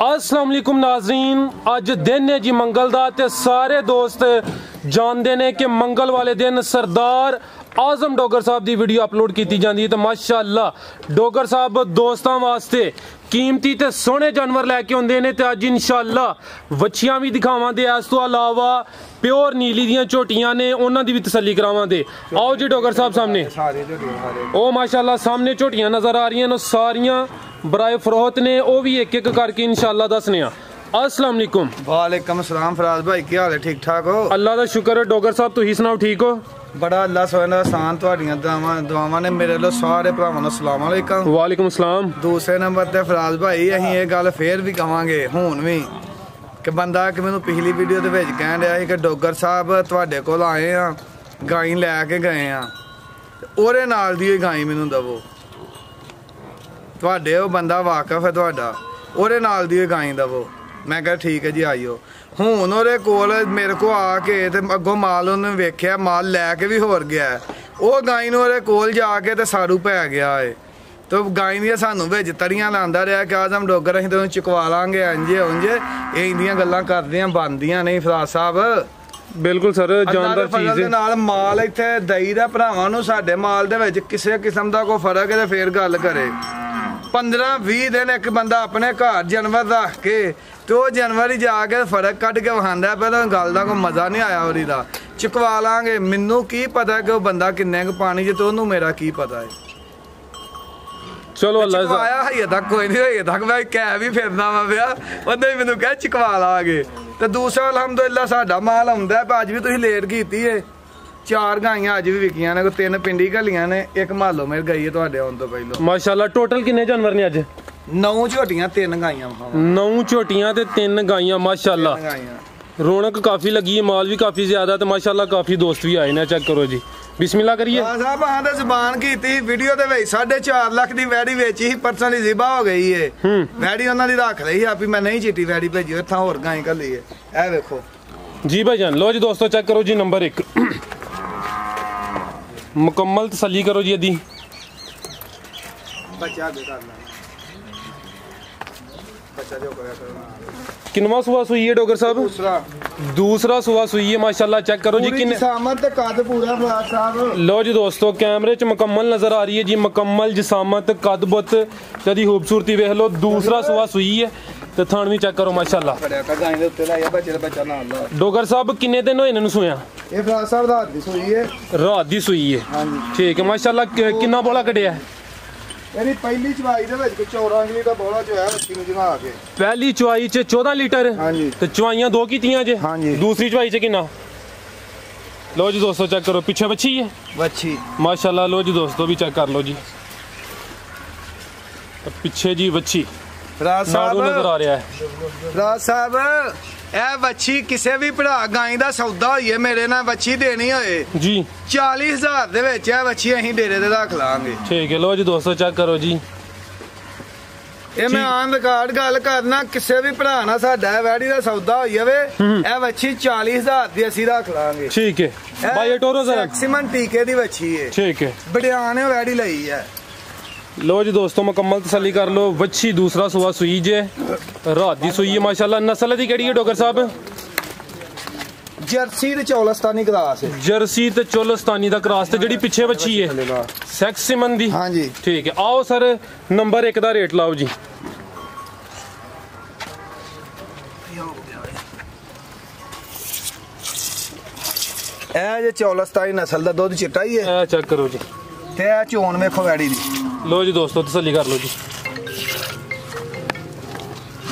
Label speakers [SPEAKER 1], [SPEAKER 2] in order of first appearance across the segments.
[SPEAKER 1] अस्सलाम वालेकुम नाज़रीन, अज दिन है जी मंगल दा ते सारे दोस्त जानते हैं कि मंगल वाले दिन सरदार आजम डोगर साहब की वीडियो अपलोड की जाती है। तो माशाअल्लाह डोगर साहब दोस्तों वास्ते कीमती ते सोहने जानवर लैके आते हैं। तो अज इंशाअल्लाह वच्छियां भी दिखावांगे, इस तो अलावा प्योर नीली दियां झोटियां ने उन्हां दी भी तसल्ली करावांगे। आओ जी डोगर साहब सामने, ओ माशाअल्लाह सामने झोटियां नज़र आ रही हैं, सारियां बराए फरोहत ने, वो भी एक एक करके इंशाअल्लाह दसने। अस्सलाम वालेकुम।
[SPEAKER 2] वालेकुम सलाम फराज भाई, क्या हाल है? ठीक ठाक हो?
[SPEAKER 1] अल्लाह का शुक्र है। डोगर साहब तुसीं सुनाओ, ठीक हो?
[SPEAKER 2] बड़ा अल्लाह सोहना आसान, तुहाड़ियां दुआवां ने मेरे लो सारे भरावां नूं सलाम अलैकुम।
[SPEAKER 1] वालेकुम सलाम।
[SPEAKER 2] दूसरे नंबर ते फराज भाई असीं ये गल फेर भी कहांगे हुण भी कि बंदा कि मैनूं पिछली वीडियो दे विच कहण डया सी कि डोगर साहब तुहाडे कोल आए आ, गाई लैके गए आ, ओहदे नाल दी गाई मैनूं दवो। तुहाडे ओह बंदा वाकफ है तुहाडा, ओहदे नाल दी गाई दवो। मैं कहा ठीक है जी आइयो। हुण ओहदे कोल मेरे को आके ते अगों माल उन्हें वेख्या, माल लैके भी होर गया है। ओह गाई नूं ओहदे कोल जाके ते साड़ू पै गया है। तो गाई दियां सानूं विच तड़ियां लांदा रहा कि आजम डोगर असीं तैनूं चुकवा लांगे, इंजे उंजे इंदियां गल्लां करदियां बनदियां नहीं फराज साहब।
[SPEAKER 1] बिल्कुल सर, जानदार चीज़ है।
[SPEAKER 2] नाल माल इत्थे दई दा भरावां नूं, साडे माल दे विच किसी किस्म दा कोई फर्क है ते फिर गल करे। 15-20 दिन एक बंदा अपने घर जानवर रख के तो जानवर ही जाके फर्क कट के वहांदा पे, तो गल का कोई मजा नहीं आया। और चुकवा लांगे, मैनू की पता कि वह बंदा किन्ने क पानी च, तो उन्होंने मेरा की पता है।
[SPEAKER 1] चलो अल्लाह
[SPEAKER 2] आया हजे तक कोई नहीं, हजे तक मैं कह भी फिरना वा पिया, उन्हें मैनू कहा चुकवा लांगे। तो दूसरा अलहमदुलिल्लाह साडा माल आउंदा है। अज भी तुसीं लेट कीती है, 4 गाइयां अज भी विकियां ने, 3 पिंडी घलियां ने, 1 मालो मेर गई है तुहाडे आउण तो पहलों।
[SPEAKER 1] माशाअल्लाह टोटल किन्ने जानवर ने अज?
[SPEAKER 2] 9 झोटियां 3 गाइयां।
[SPEAKER 1] 9 झोटियां ते 3 गाइयां। माशाअल्लाह रौनक काफी लगी है, माल भी काफी ज्यादा, तो माशाअल्लाह काफी दोस्त भी आए ने। चेक करो जी, बिस्मिल्लाह करिए।
[SPEAKER 2] साहब हाँ तो जबान की वीडियो दे विच 4.5 लाख दी वैडी वेची ही, पर्सनली जिबा हो गई है। वैडी उन्हां दी रख लई है, मैं नहीं चिट्टी वैडी भेजी, इत्थां होर गाय घल्ली है। ए देखो
[SPEAKER 1] जी भाईजान, लो जी दोस्तों चेक करो जी, नंबर 1 मुकम्मल तसल्ली करो जी। यदि
[SPEAKER 2] बच्चा दे कर बच्चा जो करे
[SPEAKER 1] किनवा सुबह सुई है डोगर साहब? दूसरा सुबह सुई है। माशाल्लाह चेक करो जी, किन
[SPEAKER 2] जिसामत कद पूरा फराज साहब।
[SPEAKER 1] लो जी दोस्तों कैमरे च मुकम्मल नजर आ रही है जी, मुकम्मल जिसामत कद बुत जदी खूबसूरती वेख लो। दूसरा सुबह सुई है तो थान भी चेक करो माशाल्लाह। डोगर साहब किन्ने दिन होए इन्हां नूं सोया?
[SPEAKER 2] ये फराज साहब रात दी सुई है।
[SPEAKER 1] रात दी सुई है, ठीक है माशाल्लाह। किन्ना बोला कटिया?
[SPEAKER 2] यानी पहली चवाई दे विच 14 लीटर बोला जो है बच्ची नूं जमा के।
[SPEAKER 1] पहली चवाई च 14 लीटर, ते चवाइयां 2 कीतियां जे। दूसरी चवाई च किन्ना? लो जी दोस्तों चेक करो, पीछे बच्ची है
[SPEAKER 2] बच्ची
[SPEAKER 1] माशाल्लाह। लो जी दोस्तों भी चेक कर लो जी, पीछे जी बच्ची
[SPEAKER 2] फराज साहब
[SPEAKER 1] नजर आ रहा है।
[SPEAKER 2] फराज साहब ए बच्ची किसी भी भरा गाय का सौदा होइए मेरे ना बच्ची देनी होए
[SPEAKER 1] जी
[SPEAKER 2] 40,000 दे विच ए बच्ची असीं डेरे ते रख लांगे।
[SPEAKER 1] ठीक है लो जी दोस्तों चेक करो जी,
[SPEAKER 2] ये मैं ऑन रिकॉर्ड गल करना, किसी भी भरा ना साडा वैडी का सौदा होई जावे ए बच्ची 40,000 दी असीं रख लांगे।
[SPEAKER 1] ठीक है भाई टोरो जरा
[SPEAKER 2] मैक्सिमम टीके दी बच्ची है।
[SPEAKER 1] ठीक है
[SPEAKER 2] बड़ियाने वैडी लई है।
[SPEAKER 1] लो जी दोस्तों मुकम्मल तसल्ली कर लो। वच्छी दूसरा सुबह सुई जे, रात दी सुई है माशाल्लाह। नस्ल दी केड़ी है डोगर साहब?
[SPEAKER 2] जर्सी ते चौलस्तानी क्रॉस है।
[SPEAKER 1] जर्सी ते चौलस्तानी दा क्रॉस, ते जेड़ी पीछे बच्ची है सेक्सिमन दी।
[SPEAKER 2] हां जी
[SPEAKER 1] ठीक है। आओ सर नंबर 1 दा रेट लाओ जी।
[SPEAKER 2] ए जे चौलस्तानी नस्ल दा दुध चिट्टा ही है।
[SPEAKER 1] ए चेक करो जी,
[SPEAKER 2] ते ए चोन वेखो वैडी दी।
[SPEAKER 1] लो जी दोस्तों तसल्ली कर लो जी,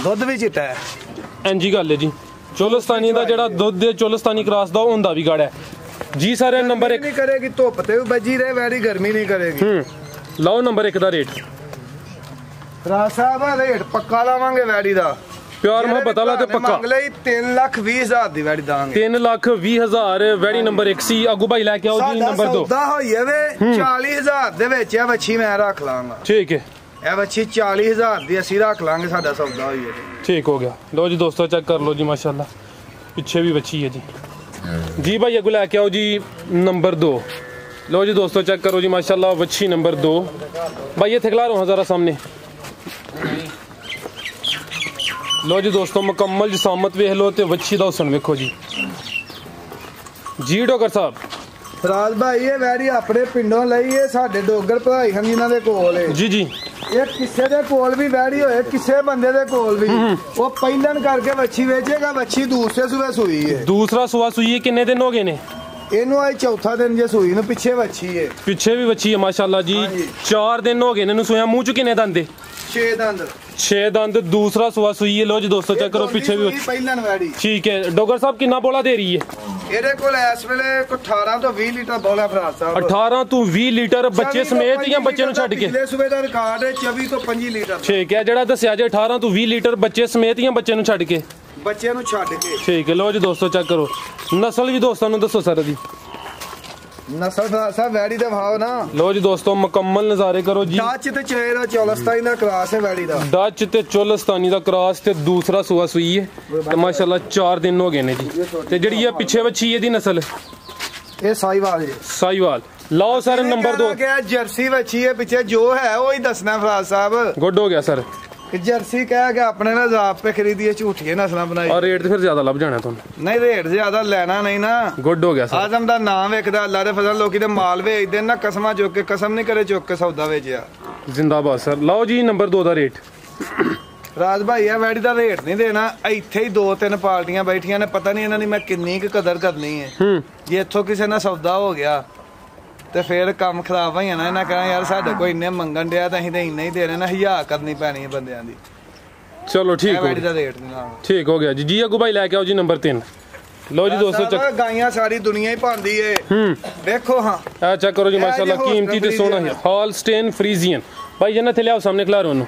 [SPEAKER 2] दुध भी चिट्टा है।
[SPEAKER 1] इंजी गल है जी, चौलस्तानी दा जेड़ा दुध है चौलस्तानी क्रॉस दा होंदा भी गाड़ा है जी। सर नंबर 1
[SPEAKER 2] नहीं करेगी, धुप ते भी बजी रहे वैडी, गर्मी नहीं करेगी।
[SPEAKER 1] लाओ नंबर 1 दा रेट।
[SPEAKER 2] फराज साहब रेट पक्का लावांगे वैडी दा,
[SPEAKER 1] प्यार मोहब्बत वाला ते पक्का।
[SPEAKER 2] मंग लई 3,20,000 दी वैडी दांगे।
[SPEAKER 1] 3,20,000 वैडी नंबर 1 सी। अगू भाई लेके आओ जी नंबर 2।
[SPEAKER 2] सौदा होइए वे 40,000 दे विच ए बच्ची मैं रख लांगा। ठीक है ए बच्ची 40,000 दी असीं रख लांगे, साडा सौदा होइए। ठीक
[SPEAKER 1] हो गया। लो जी दोस्तों चेक कर लो जी माशाल्लाह, पीछे भी बच्ची है जी। जी भाई अगू लेके आओ जी नंबर 2। लो जी दोस्तों चेक करो जी माशाल्लाह, बच्ची नंबर 2। भाई ये थिखला रहा हूँ जरा सामने। लो जी दोस्तों मुकम्मल जिसामत वेख लो ते वच्छी दा हुसन वेखो जी। जी डॉगर साहब
[SPEAKER 2] ਫਰਾਜ਼ ਭਾਈ ਇਹ ਵੈੜੀ ਆਪਣੇ ਪਿੰਡੋਂ ਲਈ ਇਹ ਸਾਡੇ ਡੋਗਰ ਭਰਾਈ ਹਨ ਜਿਨ੍ਹਾਂ ਦੇ ਕੋਲ ਹੈ
[SPEAKER 1] जी जी
[SPEAKER 2] ਇਹ ਕਿਸੇ ਦੇ ਕੋਲ ਵੀ ਵੈੜੀ ਹੋਏ ਕਿਸੇ ਬੰਦੇ ਦੇ ਕੋਲ ਵੀ ਉਹ ਪਹਿਲਣ ਕਰਕੇ ਵੱਛੀ ਵੇਚੇਗਾ। ਵੱਛੀ ਦੂਸਰੇ ਸੂਏ ਸੂਈ ਹੈ।
[SPEAKER 1] दूसरा सुआ सुई है किन्ने दिन हो गए ने?
[SPEAKER 2] ਇਹਨੂੰ ਅੱਜ ਚੌਥਾ ਦਿਨ ਜੇ ਸੂਈ ਨੂੰ ਪਿੱਛੇ ਵੱਛੀ ਹੈ।
[SPEAKER 1] पिछे भी वच्छी है माशाल्लाह जी।
[SPEAKER 2] हाँ जी।
[SPEAKER 1] 4 दिन हो गए ने सोया मुंह च किन्ने दंद?
[SPEAKER 2] 6 ਦੰਦ
[SPEAKER 1] 6 दंद दूसरा सुआ सुई है। लो जी दोस्तों चेक करो पिछे भी वच्छी।
[SPEAKER 2] ਪਹਿਲਣ ਵੈੜੀ
[SPEAKER 1] ठीक है डॉगर साहब किन्ना बोला दे रही है?
[SPEAKER 2] ਇਹਦੇ ਕੋਲ ਇਸ ਵੇਲੇ 18 ਤੋਂ 20 ਲੀਟਰ ਬੋਲਾ ਫਰਾਜ਼ ਸਾਹਿਬ।
[SPEAKER 1] 18 ਤੋਂ 20 ਲੀਟਰ ਬੱਚੇ ਸਮੇਤ ਜਾਂ ਬੱਚੇ ਨੂੰ ਛੱਡ ਕੇ?
[SPEAKER 2] ਪਿਛਲੇ ਸੂਬੇ ਦਾ ਰਿਕਾਰਡ ਹੈ 24 ਤੋਂ 25 ਲੀਟਰ।
[SPEAKER 1] ਠੀਕ ਹੈ ਜਿਹੜਾ ਦੱਸਿਆ ਜੇ 18 ਤੋਂ 20 ਲੀਟਰ ਬੱਚੇ ਸਮੇਤ ਜਾਂ ਬੱਚੇ ਨੂੰ ਛੱਡ ਕੇ?
[SPEAKER 2] ਬੱਚੇ ਨੂੰ ਛੱਡ ਕੇ।
[SPEAKER 1] ਠੀਕ ਹੈ ਲੋ ਜੀ ਦੋਸਤੋ ਚੈੱਕ ਕਰੋ ਨਸਲ ਵੀ ਦੋਸਤਾਂ ਨੂੰ ਦੱਸੋ ਸਰ ਦੀ
[SPEAKER 2] ਨਸਲ ਫਰਾਜ਼ ਸਾਹਿਬ ਵੈੜੀ ਦੇ ਭਾਵ ਨਾ।
[SPEAKER 1] ਲੋ ਜੀ ਦੋਸਤੋ ਮੁਕੰਮਲ ਨਜ਼ਾਰੇ ਕਰੋ ਜੀ।
[SPEAKER 2] ਡੱਚ ਤੇ ਚੇਰਾ ਚੌਲਸਤਾਈ ਦਾ ਕਲਾਸ ਹੈ ਵੈੜੀ ਦਾ।
[SPEAKER 1] ਡੱਚ ਤੇ ਚੋਲਸਤਾਨੀ ਦਾ ਕ੍ਰਾਸ ਤੇ ਦੂਸਰਾ ਸੂਆ ਸੂਈ ਹੈ ਤੇ ਮਾਸ਼ਾਅੱਲਾ 4 ਦਿਨ ਹੋ ਗਏ ਨੇ ਜੀ। ਤੇ ਜਿਹੜੀ ਇਹ ਪਿੱਛੇ ਵੱਛੀ ਇਹਦੀ ਨਸਲ
[SPEAKER 2] ਇਹ ਸਾਈਵਾਲ ਜੀ।
[SPEAKER 1] ਸਾਈਵਾਲ। ਲਓ ਸਰ ਨੰਬਰ 2
[SPEAKER 2] ਕਿਹਾ ਜਰਸੀ ਵੱਛੀ ਹੈ ਪਿੱਛੇ ਜੋ ਹੈ ਉਹ ਹੀ ਦੱਸਣਾ ਫਰਾਜ਼ ਸਾਹਿਬ।
[SPEAKER 1] ਗੁੱਡ ਹੋ ਗਿਆ ਸਰ।
[SPEAKER 2] ਕਿ ਜਰਸੀ ਕਹਿ ਕੇ ਆਪਣੇ ਨਾਲ ਜ਼ਾਪ पे ਖਰੀਦੀਏ ਝੂਠੀਆਂ ਨਸਲਾਂ ਬਣਾਈ
[SPEAKER 1] ਔਰ ਰੇਟ ਤੇ ਫਿਰ ਜ਼ਿਆਦਾ ਲੱਭ ਜਾਣਾ ਤੁਹਾਨੂੰ।
[SPEAKER 2] ਨਹੀਂ ਰੇਟ ਜ਼ਿਆਦਾ ਲੈਣਾ ਨਹੀਂ ਨਾ।
[SPEAKER 1] ਗੁੱਡ ਹੋ ਗਿਆ ਸਰ।
[SPEAKER 2] ਆਜ਼ਮ ਦਾ ਨਾਮ ਵੇਖਦਾ ਅੱਲਾ ਦੇ ਫਜ਼ਲ ਲੋਕੀ ਦੇ ਮਾਲ ਵੇਚਦੇ ਨਾ ਕਸਮਾਂ ਚੁੱਕ ਕੇ ਕਸਮ ਨਹੀਂ ਕਰੇ ਚੁੱਕ ਕੇ ਸੌਦਾ ਵੇਚਿਆ।
[SPEAKER 1] ਜ਼ਿੰਦਾਬਾਦ ਸਰ। ਲਓ ਜੀ ਨੰਬਰ 2 ਦਾ ਰੇਟ।
[SPEAKER 2] ਰਾਜ ਭਾਈ ਆ ਵੈੜੀ ਦਾ ਰੇਟ ਨਹੀਂ ਦੇਣਾ। ਇੱਥੇ ਹੀ 2-3 ਪਾਰਟੀਆਂ ਬੈਠੀਆਂ ਨੇ ਪਤਾ ਨਹੀਂ ਇਹਨਾਂ ਦੀ ਮੈਂ ਕਿੰਨੀ ਕੁ ਕਦਰ ਕਰਨੀ ਹੈ। ਜੇ ਇੱਥੋਂ ਕਿਸੇ ਨਾਲ ਸੌਦਾ ਹੋ ਗਿਆ ਤੇ ਫੇਰ ਕੰਮ ਖਰਾਬ ਹੋ ਜਾਣਾ। ਇਹਨਾਂ ਕਹਿਣਾ ਯਾਰ ਸਾਡੇ ਕੋਈ ਇੰਨੇ ਮੰਗਣ ਡਿਆ ਤਾਂ ਅਸੀਂ ਤਾਂ ਇੰਨੇ ਹੀ ਦੇ ਰਹੇ ਨਾ। ਹਿਆ ਕਰਨੀ ਪੈਣੀ ਹੈ ਬੰਦਿਆਂ ਦੀ।
[SPEAKER 1] ਚਲੋ ਠੀਕ ਹੋ
[SPEAKER 2] ਵੈੜੀ ਦਾ ਰੇਟ ਨਹੀਂ ਲਾਉਣਾ।
[SPEAKER 1] ਠੀਕ ਹੋ ਗਿਆ ਜੀ। ਜੀ ਅੱਗੂ ਭਾਈ ਲੈ ਕੇ ਆਓ ਜੀ ਨੰਬਰ 3। ਲਓ ਜੀ ਦੋਸਤੋ
[SPEAKER 2] ਗਾਈਆਂ ਸਾਰੀ ਦੁਨੀਆ ਹੀ ਪਾਉਂਦੀ ਏ। ਵੇਖੋ ਹਾਂ
[SPEAKER 1] ਆ ਚੈੱਕ ਕਰੋ ਜੀ ਮਾਸ਼ਾਅੱਲਾ ਕੀਮਤੀ ਤੇ ਸੋਹਣਾ ਹੈ ਹਾਲਸਟੇਨ ਫਰੀਜ਼ੀਅਨ। ਭਾਈ ਜਨਾ ਥੇ ਲਿਆਓ ਸਾਹਮਣੇ ਖਿਲਾ ਰਹੇ ਉਹਨੂੰ।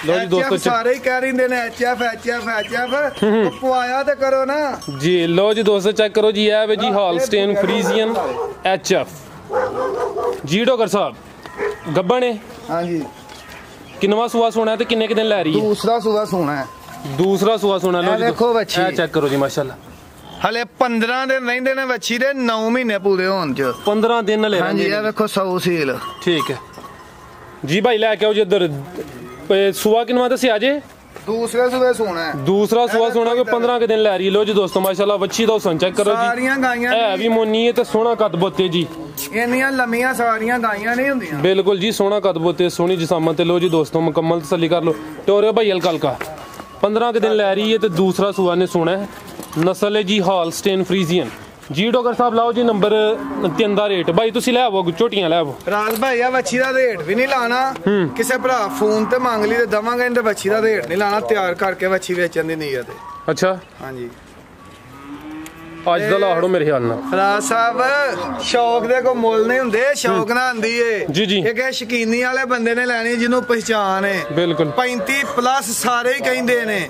[SPEAKER 1] ਲਓ ਜੀ ਦੋਸਤੋ
[SPEAKER 2] ਸਾਰੇ ਹੀ ਕਹਿ ਰਿੰਦੇ ਨੇ ਐਚਐਫ ਪਵਾਇਆ ਤੇ ਕਰੋ ਨਾ
[SPEAKER 1] ਜੀ। ਲਓ ਜੀ ਦੋਸਤੋ ਚੈੱਕ ਕਰੋ ਜੀ ਇਹ ਵੇ ਜੀ ਹਾਲਸਟੇਨ ਫਰੀਜ਼ੀਅਨ ਐਚਐਫ ਜੀ। ਡਾਕਟਰ ਸਾਹਿਬ ਗੱਬਣ ਹੈ।
[SPEAKER 2] ਹਾਂਜੀ
[SPEAKER 1] ਕਿੰਨਵਾ ਸੂਆ ਸੋਣਾ ਤੇ ਕਿੰਨੇ ਕਿ ਦਿਨ ਲੈ ਰਹੀ ਹੈ?
[SPEAKER 2] ਦੂਸਰਾ ਸੂਆ ਸੋਣਾ ਹੈ।
[SPEAKER 1] ਦੂਸਰਾ ਸੂਆ ਸੋਣਾ। ਲਓ ਜੀ
[SPEAKER 2] ਦੇਖੋ ਵੱਛੀ
[SPEAKER 1] ਇਹ ਚੈੱਕ ਕਰੋ ਜੀ ਮਾਸ਼ਾਅੱਲਾ
[SPEAKER 2] ਹਲੇ 15 ਦਿਨ ਰਹਿੰਦੇ ਨੇ ਵੱਛੀ ਦੇ 9 ਮਹੀਨੇ ਪੂਰੇ ਹੋਣ ਚ
[SPEAKER 1] 15 ਦਿਨ ਲੈ
[SPEAKER 2] ਹਾਂਜੀ ਇਹ ਵੇਖੋ 100 ਸੀਲ।
[SPEAKER 1] ਠੀਕ ਹੈ ਜੀ ਭਾਈ ਲੈ ਕੇ ਆਓ ਜੀ ਇੱਧਰ। ਸੂਆ ਕਿੰਨਵਾ ਦੱਸਿਆ ਜੇ?
[SPEAKER 2] ਦੂਸਰੇ ਸੂਏ ਸੋਣਾ ਹੈ।
[SPEAKER 1] दूसरा सुआ सोना को 15 के दिन लै रही। लो जी दोस्तों माशाल्लाह वच्छी दा हुसन चेक करो जी।
[SPEAKER 2] ਸਾਰੀਆਂ ਗਾਈਆਂ
[SPEAKER 1] है भी मोनी है ते सोना कद बोते जी।
[SPEAKER 2] ਇੰਨੀਆਂ ਲੰਮੀਆਂ ਸਾਰੀਆਂ ਗਾਈਆਂ ਨਹੀਂ ਹੁੰਦੀਆਂ।
[SPEAKER 1] बिल्कुल जी सोना कद बोते सोनी जिसामत। लो जी दोस्तों मुकम्मल तसल्ली कर लो। टोरे भाई हल्का हल्का 15 के दिन लै रही है ते दूसरा सुआ ने सोना है। नस्ल है जी हालस्टेन फ्रीजियन जी। डॉक्टर साहब लाओ जी नंबर 3 ਦਾ ਰੇਟ। ਭਾਈ ਤੁਸੀਂ ਲੈ ਆਵੋ ਝੋਟੀਆਂ ਲੈ ਆਵੋ।
[SPEAKER 2] ਰਾਜ ਭਾਈ ਆ ਵੱਛੀ ਦਾ ਰੇਟ ਵੀ ਨਹੀਂ ਲਾਣਾ। ਕਿਸੇ ਭਰਾ ਫੋਨ ਤੇ ਮੰਗ ਲਈ ਤੇ ਦਵਾਂਗੇ ਤੇ ਵੱਛੀ ਦਾ ਰੇਟ ਨਹੀਂ ਲਾਣਾ। ਤਿਆਰ ਕਰਕੇ ਵੱਛੀ ਵੇਚਣ ਦੀ ਨੀਅਤ ਹੈ।
[SPEAKER 1] ਅੱਛਾ
[SPEAKER 2] ਹਾਂਜੀ
[SPEAKER 1] ਅੱਜ ਦਾ ਲਾਹੜੋ ਮੇਰੇ ਖਿਆਲ ਨਾਲ।
[SPEAKER 2] ਰਾਜ ਸਾਹਿਬ ਸ਼ੌਕ ਦੇ ਕੋ ਮੁੱਲ ਨਹੀਂ ਹੁੰਦੇ। ਸ਼ੌਕ ਨਾਲ ਆਂਦੀ ਏ
[SPEAKER 1] ਜੀ ਜੀ।
[SPEAKER 2] ਇਹ ਕਿ ਸ਼ਕੀਨੀ ਵਾਲੇ ਬੰਦੇ ਨੇ ਲੈਣੀ ਜਿਹਨੂੰ ਪਹਿਚਾਨ ਹੈ।
[SPEAKER 1] ਬਿਲਕੁਲ
[SPEAKER 2] 35 ਪਲੱਸ ਸਾਰੇ ਹੀ ਕਹਿੰਦੇ ਨੇ।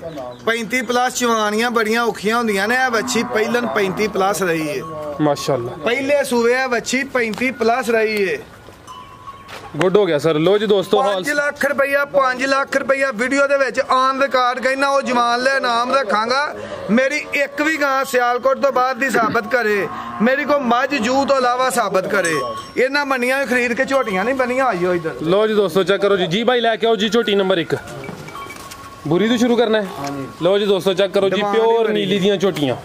[SPEAKER 2] 35 ਪਲੱਸ ਜਵਾਨੀਆਂ ਬੜੀਆਂ ਔਖੀਆਂ ਹੁੰਦੀਆਂ ਨੇ। ਇਹ ਵੱਛੀ ਪਹਿਲਨ 35 ਪਲੱਸ ਰਹੀ ਏ
[SPEAKER 1] ਮਾਸ਼ਾਅੱਲਾ।
[SPEAKER 2] ਪਹਿਲੇ ਸੂਏ ਇਹ ਵੱਛੀ 35 ਪਲੱਸ ਰਹੀ ਏ।
[SPEAKER 1] ਗੁੱਡ ਹੋ ਗਿਆ ਸਰ। ਲੋ ਜੀ ਦੋਸਤੋ
[SPEAKER 2] 5 ਲੱਖ ਰੁਪਈਆ 5 ਲੱਖ ਰੁਪਈਆ ਵੀਡੀਓ ਦੇ ਵਿੱਚ ਆਨ ਰਿਕਾਰਡ ਕਹਿਣਾ ਉਹ ਜਵਾਨ ਲੈ ਨਾਮ ਰੱਖਾਂਗਾ। ਮੇਰੀ ਇੱਕ ਵੀ ਗਾਂ ਸਿਆਲਕੋਟ ਤੋਂ ਬਾਅਦ ਦੀ ਸਾਬਤ ਕਰੇ। ਮੇਰੀ ਕੋ ਮੱਝ ਜੂ ਤੋਂ ਇਲਾਵਾ ਸਾਬਤ ਕਰੇ। ਇਹਨਾਂ ਮੰਨੀਆਂ ਖਰੀਦ ਕੇ ਝੋਟੀਆਂ ਨਹੀਂ ਬਣੀਆਂ। ਆਈਓ ਇੱਧਰ।
[SPEAKER 1] ਲੋ ਜੀ ਦੋਸਤੋ ਚੈੱਕ ਕਰੋ ਜੀ। ਜੀ ਭਾਈ ਲੈ ਕੇ ਆਓ ਜੀ ਝੋਟੀ ਨੰਬਰ 1। ਬੁਰੀ ਤੋਂ ਸ਼ੁਰੂ ਕਰਨਾ ਹੈ। ਲੋ ਜੀ ਦੋਸਤੋ ਚੈੱਕ ਕਰੋ ਜੀ ਪਿਓਰ ਨੀਲੀ ਦੀਆਂ ਝੋਟੀਆਂ।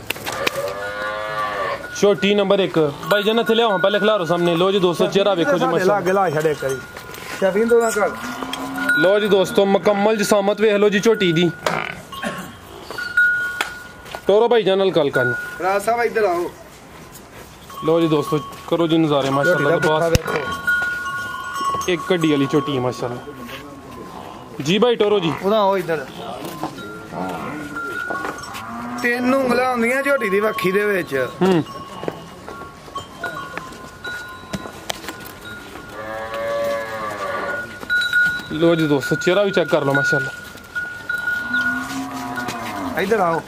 [SPEAKER 1] छोटी नंबर 1 भाई जन थे लिया पहले खिलारो सामने। लो जी दोस्तों चेहरा देखो जी लो जी दोस्तों मुकम्मल जिसामत वेख लो जी झोटी दी। टोरो भाई जान हल्का हल्का
[SPEAKER 2] राज साहब इधर आओ।
[SPEAKER 1] लो जी दोस्तों करो जी नज़ारे माशाल्लाह। एक कड्डी वाली झोटी है माशाल्लाह जी। भाई टोरो जी
[SPEAKER 2] आओ इधर। 3 ਉਂਗਲਾਂ ਹੁੰਦੀਆਂ ਝੋਟੀ ਦੀ ਵੱਖੀ ਦੇ ਵਿੱਚ।
[SPEAKER 1] लो जी दोस्तों चेहरा भी चेक कर लो माशाल्लाह।
[SPEAKER 2] इधर आओ।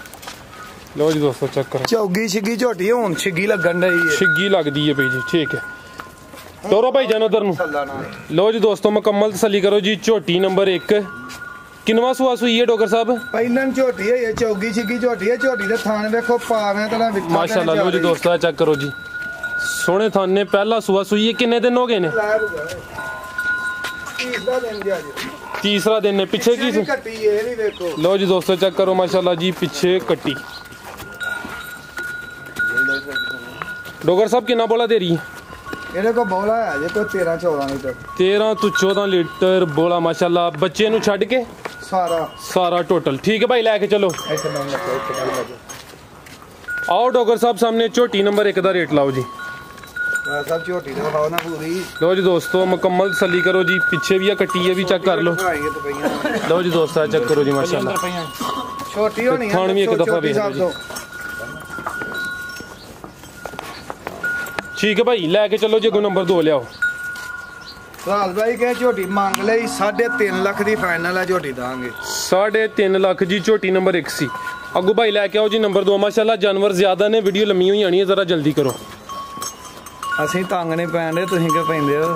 [SPEAKER 1] लो जी दोस्तों चेक करो।
[SPEAKER 2] चौगी छिगी झोटी हुन छिगी लगन रही है।
[SPEAKER 1] छिगी लगदी है भाई जी। ठीक है टोरो भाई जान उधर नु। लो जी दोस्तों मुकम्मल तसल्ली करो जी। झोटी नंबर 1 किनवा सुआ सुई है डॉक्टर साहब?
[SPEAKER 2] ਪਹਿਲਨ ਝੋਟੀ ਹੈ। ਇਹ ਚੌਗੀ छिगी झोटी है। झोटी ਦੇ ਥਾਣ ਵੇਖੋ ਪਾਵੇਂ ਤਲਾ ਵਿੱਚ
[SPEAKER 1] माशाल्लाह। लो जी दोस्तों चेक करो जी सोने थान ने पहला सुआ सुई है। किन्ने दिन हो गए ने?
[SPEAKER 2] तीसरा दिन जी आज
[SPEAKER 1] तीसरा दिन है। पीछे की
[SPEAKER 2] कट्टी ये नहीं देखो।
[SPEAKER 1] लो जी दोस्तों चेक करो माशाल्लाह जी, पीछे कट्टी। डोगर साहब कितना बोला दे रही है?
[SPEAKER 2] ਇਹਦੇ ਕੋ ਬੋਲਾ ਹੈ ਜੇ ਕੋਈ 13-14 ਲੀਟਰ।
[SPEAKER 1] 13 ਤੋਂ 14 ਲੀਟਰ ਬੋਲਾ ਮਾਸ਼ਾਅੱਲਾ, ਬੱਚੇ ਨੂੰ ਛੱਡ ਕੇ ਸਾਰਾ ਟੋਟਲ। ਠੀਕ ਹੈ ਭਾਈ ਲੈ ਕੇ ਚਲੋ। आओ डॉगर साहब सामने झोटी नंबर 1 का रेट लाओ जी।
[SPEAKER 2] सब झोटी दिखाओ ना पूरी।
[SPEAKER 1] लो जी दोस्तों मुकम्मल तसल्ली करो जी, पीछे भी है कट्टी है भी चेक कर लो। लो जी दोस्तों चेक करो जी माशाल्लाह,
[SPEAKER 2] छोटी होनी है।
[SPEAKER 1] थान भी एक दफा देख लो जी। ठीक है भाई लेके चलो जी, अगो नंबर 2 लियाओ।
[SPEAKER 2] राल भाई के झोटी मांग ले 3.5 लाख दी फाइनल है, झोटी दांगे
[SPEAKER 1] 3.5 लाख जी। झोटी नंबर 1 सी। अगू भाई लैके आओ जी नंबर 2। माशाल्लाह जानवर ज्यादा ने, वीडियो लम्मी हुई आनी है, जरा जल्दी करो।
[SPEAKER 2] ਅਸੀਂ ਤੰਗ ਨਹੀਂ ਪੈਂਦੇ, ਤੁਸੀਂ ਕਿਉਂ ਪੈਂਦੇ ਹੋ?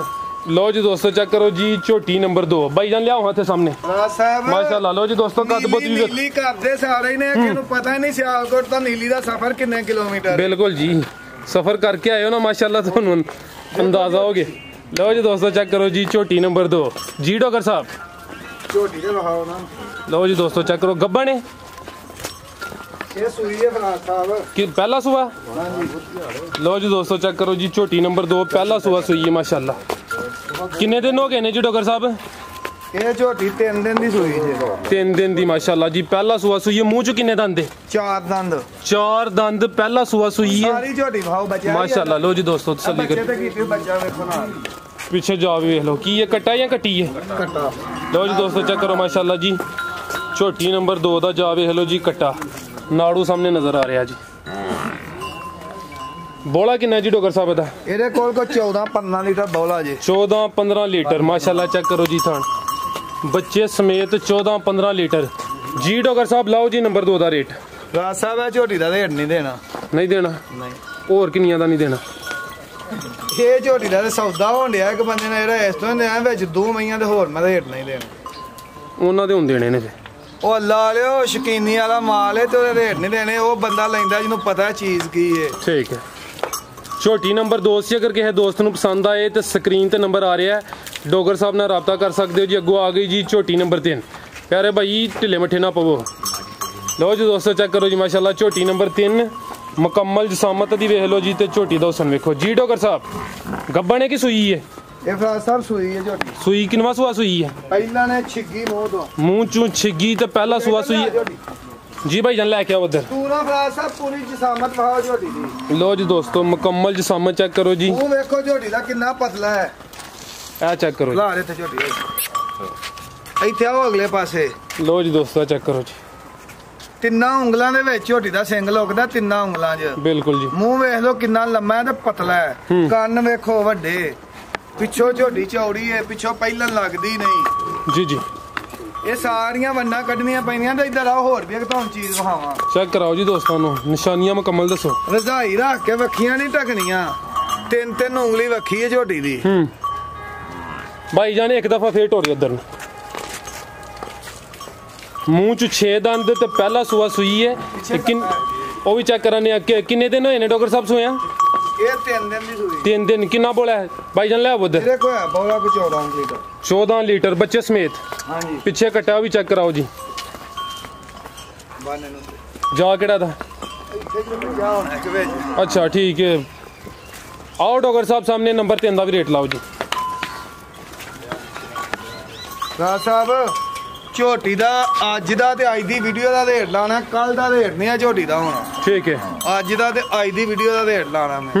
[SPEAKER 1] लो जी दोस्तों चेक करो जी झोटी नंबर 2। भाईजान लियाओ हाथ सामने माशाल्लाह। लो जी दोस्तों कद बहुत
[SPEAKER 2] नीली करदे सारे ने, किਨੂੰ पता ही नहीं सियालकोट तो नीली ਦਾ ਸਫ਼ਰ ਕਿੰਨੇ ਕਿਲੋਮੀਟਰ।
[SPEAKER 1] बिल्कुल जी सफर करके आए हो ना माशाल्लाह, ਤੁਹਾਨੂੰ अंदाजा हो गया। लो जी दोस्तों चेक करो जी झोटी नंबर 2 जी। डॉगर साहब
[SPEAKER 2] झोटी ਦੇ ਵਿਖਾਓ ਨਾ।
[SPEAKER 1] लो जी दोस्तों चेक करो गब्बा ने
[SPEAKER 2] ਇਹ ਸੂਈ ਹੈ ਫਰਾਜ ਸਾਹਿਬ
[SPEAKER 1] कि पहला सुबह।
[SPEAKER 2] हाँ जी।
[SPEAKER 1] लो जी दोस्तों चेक करो जी झोटी नंबर 2 पहला सुबह सुई है माशाल्लाह। किन्ने दिन हो गए ने जी डॉगर साहब?
[SPEAKER 2] ਇਹ ਝੋਟੀ 3 ਦਿਨ ਦੀ ਸੂਈ ਜੇ।
[SPEAKER 1] 3 दिन ਦੀ माशाल्लाह जी, पहला सुबह सुई है। मुंह च किन्ने दंद?
[SPEAKER 2] 4 ਦੰਦ।
[SPEAKER 1] 4 दंद पहला सुबह सुई है
[SPEAKER 2] ਸਾਰੀ ਝੋਟੀ ਵਿਖਾਓ ਬੱਚਾ
[SPEAKER 1] माशाल्लाह। लो जी दोस्तों तसल्ली
[SPEAKER 2] ਬੱਚੇ
[SPEAKER 1] कर,
[SPEAKER 2] ਤੇ ਕੀਤੀ ਬੱਚਾ ਵੇਖੋ ਨਾ।
[SPEAKER 1] पीछे जाओ देख लो की है कट्टा या कट्टी है।
[SPEAKER 2] ਕੱਟਾ।
[SPEAKER 1] लो जी दोस्तों चेक करो माशाल्लाह जी झोटी नंबर 2 ਦਾ ਜਾ ਵੇਖ ਲਓ ਜੀ कट्टा, नाड़ू सामने नजर आ रहा जी। बोला किन्ना जी डॉगर साहब दा?
[SPEAKER 2] ਇਹਦੇ ਕੋਲ ਕੋ 14-15 ਲੀਟਰ ਬੋਲਾ ਜੇ।
[SPEAKER 1] 14-15 लीटर माशाल्लाह चेक करो जी थान, बच्चे समेत 14-15 लीटर जी। डॉगर साहब लाओ जी नंबर 2 ਦਾ रेट।
[SPEAKER 2] ਰਾਜ ਸਾਹਿਬ ਇਹ ਝੋਟੀ ਦਾ ਰੇਟ ਨਹੀਂ ਦੇਣਾ।
[SPEAKER 1] नहीं देना?
[SPEAKER 2] ਨਹੀਂ।
[SPEAKER 1] और किन्नियां ਦਾ नहीं देना?
[SPEAKER 2] ਇਹ ਝੋਟੀ ਦਾ ਸੌਦਾ ਹੋਣ ਡਿਆ ਇੱਕ ਬੰਦੇ ਨੇ, ਜਿਹੜਾ ਇਸ ਤੋਂ ਨੇ ਵਿੱਚ 2 ਮਹੀਆਂ ਦੇ ਹੋਰ ਮੈਂ ਰੇਟ ਨਹੀਂ ਦੇਣਾ।
[SPEAKER 1] ਉਹਨਾਂ ਦੇ ਹੁਣ ਦੇਣੇ ਨੇ।
[SPEAKER 2] ਉਹ ਲਾ ਲਿਓ ਸ਼ਕੀਨੀ ਵਾਲਾ ਮਾਲ ਹੈ ਤੇ ਉਹਦੇ ਰੇਟ ਨਹੀਂ ਦੇਣੇ। ਉਹ ਬੰਦਾ ਲੈਂਦਾ ਜਿਹਨੂੰ ਪਤਾ ਚੀਜ਼ ਕੀ ਹੈ।
[SPEAKER 1] ठीक है झोटी नंबर 2 से अगर किसी दोस्त ਨੂੰ ਪਸੰਦ ਆਏ ਤੇ ਸਕਰੀਨ ਤੇ ਨੰਬਰ ਆ ਰਿਹਾ ਹੈ, ਡੋਗਰ ਸਾਹਿਬ ਨਾਲ ਰਾਬਤਾ ਕਰ ਸਕਦੇ ਹੋ ਜੀ। ਅੱਗੋਂ ਆ ਗਈ ਜੀ ਝੋਟੀ ਨੰबर 3। ਪਿਆਰੇ ਭਾਈ ਢਿੱਲੇ ਮੱਠੇ ਨਾ ਪਵੋ। ਲਓ ਜੀ ਦੋਸਤੋ ਚੈੱਕ ਕਰੋ ਜੀ ਮਾਸ਼ਾਅੱਲਾ ਝੋਟੀ ਨੰबर 3 ਮੁਕੰਮਲ ਜਸਾਮਤ ਦੀ ਵੇਖ ਲਓ ਜੀ ਤੇ ਝੋਟੀ ਦਾ ਹੁਸਨ ਵੇਖੋ ਜੀ। ਡੋਗਰ ਸਾਹਿਬ ਗੱਬਣ ਹੈ ਕਿ ਸੂਈ ਹੈ?
[SPEAKER 2] ਇਹ ਫਰਾਜ ਸਾਹਿਬ ਸੂਈ ਹੈ ਝੋਟੀ।
[SPEAKER 1] ਸੂਈ ਕਿੰਨਵਾ ਸੂਆ ਸੂਈ ਹੈ?
[SPEAKER 2] ਪਹਿਲਾਂ ਨੇ ਛਿੱਗੀ ਮੂੰਹ ਤੋਂ
[SPEAKER 1] ਮੂੰਹ ਚੋਂ ਛਿੱਗੀ ਤੇ ਪਹਿਲਾ ਸੂਆ ਸੂਈ ਹੈ जी। भाई जान लेके आओ उधर।
[SPEAKER 2] पूरा फराज साहब पूरी जिसामत भाव झोटी दी।
[SPEAKER 1] लो जी दोस्तों मुकम्मल जिसामत चेक करो जी।
[SPEAKER 2] वो देखो झोटी दा कितना पतला है।
[SPEAKER 1] ए चेक करो
[SPEAKER 2] ला रहे थे झोटी इथे आओ अगले पासे।
[SPEAKER 1] लो जी दोस्तों चेक करो जी।
[SPEAKER 2] ਤਿੰਨਾਂ ਉਂਗਲਾਂ ਦੇ ਵਿੱਚ ਝੋਟੀ ਦਾ ਸਿੰਗ ਲੁਕਦਾ, ਤਿੰਨਾਂ ਉਂਗਲਾਂ 'ਚ।
[SPEAKER 1] ਬਿਲਕੁਲ ਜੀ।
[SPEAKER 2] ਮੂੰਹ ਵੇਖ ਲਓ ਕਿੰਨਾ ਲੰਮਾ ਹੈ ਤੇ ਪਤਲਾ ਹੈ। ਕੰਨ ਵੇਖੋ ਵੱਡੇ, ਪਿੱਛੋਂ ਝੋਟੀ ਚੌੜੀ ਹੈ, ਪਿੱਛੋਂ ਪਹਿਲਾਂ ਲੱਗਦੀ ਨਹੀਂ
[SPEAKER 1] ਜੀ। ਜੀ
[SPEAKER 2] ਇਹ ਸਾਰੀਆਂ ਵੰਨਾਂ ਕੱਢਣੀਆਂ ਪੈਣੀਆਂ ਤੇ ਇੱਧਰ ਆਓ ਹੋਰ ਵੀ ਇੱਕ ਤੁਹਾਨੂੰ ਚੀਜ਼ ਵਿਖਾਵਾਂ।
[SPEAKER 1] ਚੈੱਕ ਕਰਾਓ ਜੀ ਦੋਸਤਾਂ ਨੂੰ, ਨਿਸ਼ਾਨੀਆਂ ਮੁਕੰਮਲ ਦੱਸੋ।
[SPEAKER 2] ਰਜ਼ਾਈ ਰੱਖ ਕੇ ਵੱਖੀਆਂ ਨਹੀਂ ਢਕਣੀਆਂ, 3-3 ਉਂਗਲੀ ਵੱਖੀ ਹੈ ਝੋਟੀ ਦੀ।
[SPEAKER 1] ਭਾਈ ਜਾਨ ਇੱਕ ਦਫਾ ਫੇਰ ਟੋਰੀ ਉਧਰ ਨੂੰ। ਮੂੰਹ ਚ 6 ਦੰਦ ਤੇ ਪਹਿਲਾ ਸੂਆ ਸੂਈ ਹੈ। ਲੇਕਿਨ ਉਹ ਵੀ ਚੈੱਕ ਕਰਾਨੇ ਆ ਕਿੰਨੇ ਦਿਨ ਹੋਏ ਨੇ ਡਾਕਟਰ ਸਾਹਿਬ ਸੋਇਆ?
[SPEAKER 2] ਇਹ 3 ਦਿਨ ਦੀ ਸੂਈ।
[SPEAKER 1] 3 दिन कितना बोला है भाईजान? ले उधर
[SPEAKER 2] तेरे को है बोला को 14 लीटर।
[SPEAKER 1] 14 लीटर बच्चे समेत।
[SPEAKER 2] हां जी।
[SPEAKER 1] पीछे कटा भी चेक कराओ जी।
[SPEAKER 2] बाने नु
[SPEAKER 1] जा केड़ा था?
[SPEAKER 2] क्या होना है के
[SPEAKER 1] अच्छा ठीक है। आओ डॉक्टर साहब सामने नंबर 3 दा भी रेट लाओ जी।
[SPEAKER 2] राज साहब ਝੋਟੀ ਦਾ ਅੱਜ ਦਾ ਤੇ ਅੱਜ ਦੀ ਵੀਡੀਓ ਦਾ ਰੇਟ ਲਾਣਾ, ਕੱਲ ਦਾ ਰੇਟ ਨਹੀਂ ਆ ਝੋਟੀ ਦਾ ਹੋਣਾ।
[SPEAKER 1] ਠੀਕ ਹੈ।
[SPEAKER 2] ਅੱਜ ਦਾ ਤੇ ਅੱਜ ਦੀ ਵੀਡੀਓ ਦਾ ਰੇਟ ਲਾਣਾ ਮੈਂ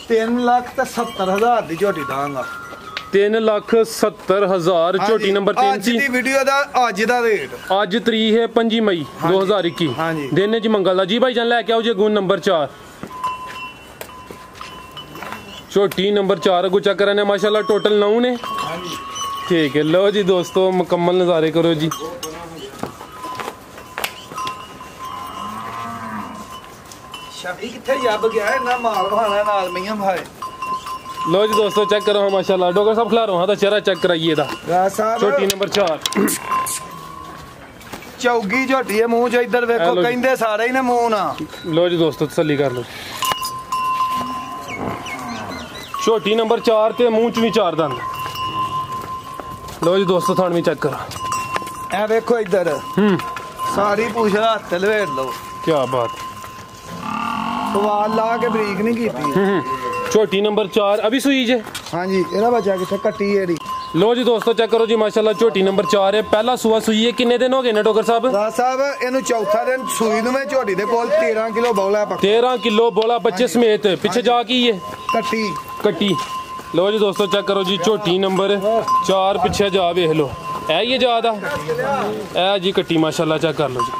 [SPEAKER 2] 3,70,000 ਦੀ ਝੋਟੀ ਦਾਂਗਾ।
[SPEAKER 1] 3,70,000 ਝੋਟੀ ਨੰਬਰ 3
[SPEAKER 2] ਅੱਜ ਦੀ ਵੀਡੀਓ ਦਾ ਅੱਜ ਦਾ ਰੇਟ।
[SPEAKER 1] ਅੱਜ ਤਰੀਕ ਹੈ 5 ਮਈ 2021।
[SPEAKER 2] ਹਾਂਜੀ।
[SPEAKER 1] ਦਿਨ ਹੈ ਜੀ ਮੰਗਲ ਦਾ। ਜੀ ਭਾਈਜਾਨ ਲੈ ਕੇ ਆਓ ਜੀ ਗੁਣ ਨੰਬਰ 4 ਝੋਟੀ ਨੰबर 4 अगू चेक कराने माशाल्लाह टोटल 9 ने। ठीक है। लो जी दोस्तों मुकम्मल नज़ारे करो जी।
[SPEAKER 2] शफी किथे जब गया है ना माल भाना नाल मईयां भाई।
[SPEAKER 1] लो जी दोस्तों चेक करो माशाल्लाह। डॉक्टर साहब खिला रहा था चेहरा चेक कराइए दा। ਝੋਟੀ नंबर 4
[SPEAKER 2] चौगी झोटी है मुंह च इधर देखो कहंदे सारे ही ने मुंह ना।
[SPEAKER 1] लो जी दोस्तों तसल्ली कर लो। ਝੋਟੀ नंबर 4 ते मुंह च भी 4 दंद। लो जी दोस्तों थान भी चेक करो
[SPEAKER 2] ए देखो इधर सारी पूछ हत्थ लवेट लो
[SPEAKER 1] क्या बात
[SPEAKER 2] सवाल ला के बरीक नहीं की
[SPEAKER 1] छोटी नंबर 4 अभी सुई जे
[SPEAKER 2] हाँ जी एदा बच्चा किथे कट्टी है
[SPEAKER 1] लो जी दोस्तों चेक करो जी माशाल्लाह छोटी नंबर 4 है पहला सुआ सुई है किन्ने दिन हो गए ने डॉक्टर साहब
[SPEAKER 2] राज साहब इनु चौथा दिन सुई नु मैं झोटी दे कोल 13 किलो बौला
[SPEAKER 1] 13 किलो बोला बच्चे समेत पीछे जा की है
[SPEAKER 2] कट्टी
[SPEAKER 1] कट्टी लो जी दोस्तों चेक करो जी छोटी नंबर 4 पीछे जा वेख लो है ये ज्यादा है जी कट्टी माशाल्लाह चेक कर लो जी